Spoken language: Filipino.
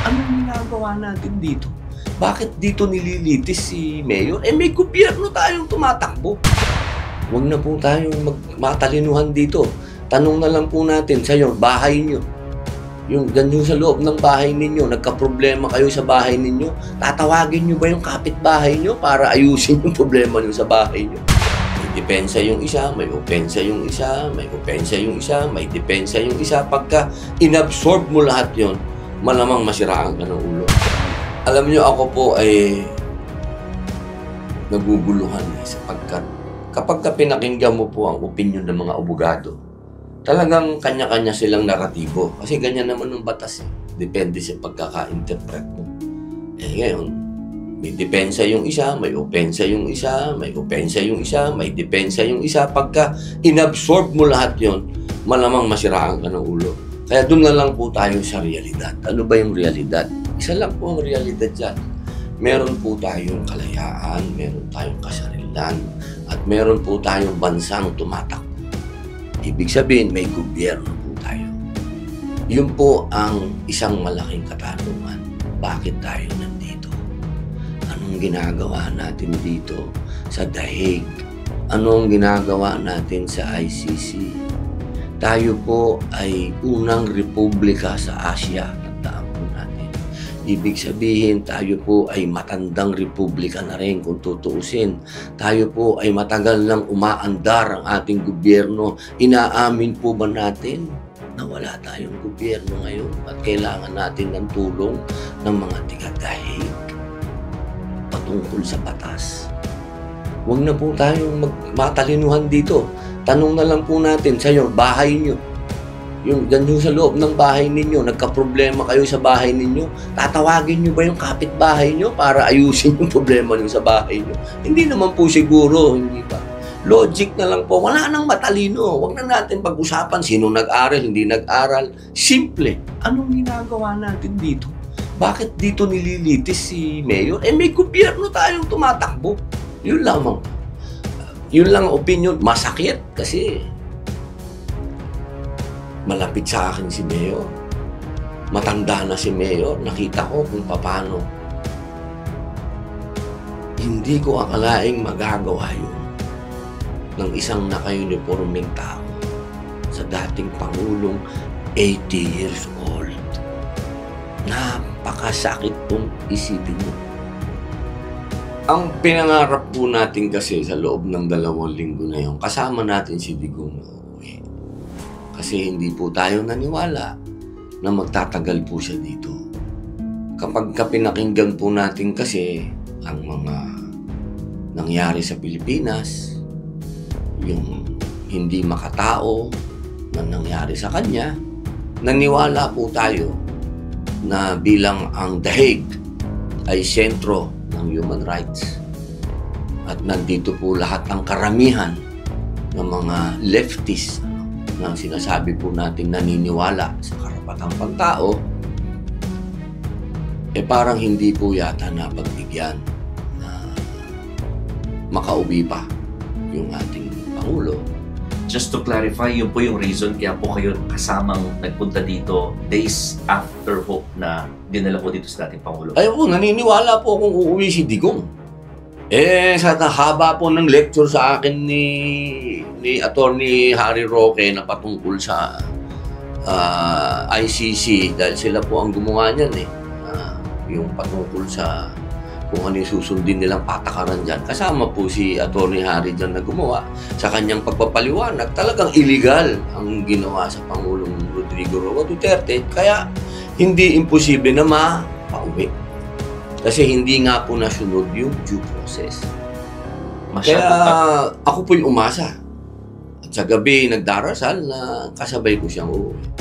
Anong ginagawa natin dito? Bakit dito nililitis si Mayor? Eh may gobyerno tayong tumatakbo. Huwag na po tayong matalinuhan dito. Tanong na lang po natin sa bahay nyo. Yung ganyan sa loob ng bahay ninyo, nagka-problema kayo sa bahay ninyo, tatawagin nyo ba yung kapitbahay nyo para ayusin yung problema nyo sa bahay nyo? May depensa yung isa, may opensa yung isa, may opensa yung isa, may depensa yung isa. Pagka inabsorb mo lahat yon, malamang masiraan ka ng ulo. Alam nyo, ako po ay naguguluhan sapagkat kapag pinakinggan mo po ang opinyon ng mga abogado, talagang kanya-kanya silang naratibo. Kasi ganyan naman ng batas eh. Depende sa pagkaka-interpret mo. Eh ngayon, may depensa yung isa, may opensa yung isa, may opensa yung isa, may depensa yung isa. Pagka inabsorb mo lahat yon, malamang masiraan ka ng ulo. Kaya doon na lang po tayo sa realidad. Ano ba yung realidad? Isa lang po ang realidad dyan. Meron po tayong kalayaan, meron tayong kasarilan, at meron po tayong bansang tumatakbo. Ibig sabihin, may gobyerno po tayo. Yun po ang isang malaking katanungan. Bakit tayo nandito? Anong ginagawa natin dito sa Dahig? Anong ginagawa natin sa ICC? Tayo po ay unang republika sa Asia. Tandaan po natin. Ibig sabihin, tayo po ay matandang republika na rin kung tutuusin. Tayo po ay matagal nang umaandar ang ating gobyerno. Inaamin po ba natin na wala tayong gobyerno ngayon at kailangan natin ng tulong ng mga tiga-Dahig patungkol sa batas? Huwag na po tayong matalinuhan dito. Tanong na lang po natin sa bahay nyo. Yung ganyan sa loob ng bahay ninyo, nagka-problema kayo sa bahay ninyo, tatawagin nyo ba yung kapitbahay nyo para ayusin yung problema nyo sa bahay nyo? Hindi naman po siguro, hindi ba? Logic na lang po. Wala nang matalino. Huwag na natin pag-usapan sino nag-aral, hindi nag-aral. Simple. Anong ginagawa natin dito? Bakit dito nililitis si Mayor? Eh may gobyerno tayong tumatakbo. Yun lamang. Yun lang ang opinion. Masakit kasi malapit sa akin si Mayor. Matanda na si Mayor. Nakita ko kung paano. Hindi ko akalaing magagawa yun ng isang naka-uniforming tao sa dating Pangulong 80 years old. Napakasakit pong isipin mo. Ang pinangarap po natin kasi sa loob ng 2 linggo na yun, kasama natin si Digong na uuwi. Kasi hindi po tayo naniwala na magtatagal po siya dito. Kapag pinakinggan po natin kasi ang mga nangyari sa Pilipinas, yung hindi makatao na nangyari sa kanya, naniwala po tayo na bilang ang Dahig ay sentro ng human rights. At nandito po lahat ng karamihan ng mga leftists na sinasabi po natin naniniwala sa karapatang pantao, eh parang hindi po yata napagbigyan na makauwi pa yung ating Pangulo. Just to clarify, yun po yung reason kaya po kayo kasamang nagpunta dito days after ho na dinala po dito sa dating Pangulo. Ay po, naniniwala po akong uuwi si Digong. Eh, sa haba po ng lecture sa akin ni Attorney Harry Roque na patungkol sa ICC dahil sila po ang gumawa niyan eh. Yung patungkol sa kung ano yung susundin nilang patakaran dyan. Kasama po si Attorney Harry dyan na gumawa sa kanyang pagpapaliwanag. Talagang illegal ang ginawa sa Pangulong Rodrigo Roa Duterte. Kaya hindi imposible na mapauwi. Kasi hindi nga po nasunod yung due process. Kaya ako po yung umasa. At sa gabi nagdarasal na kasabay ko siyang uuwi.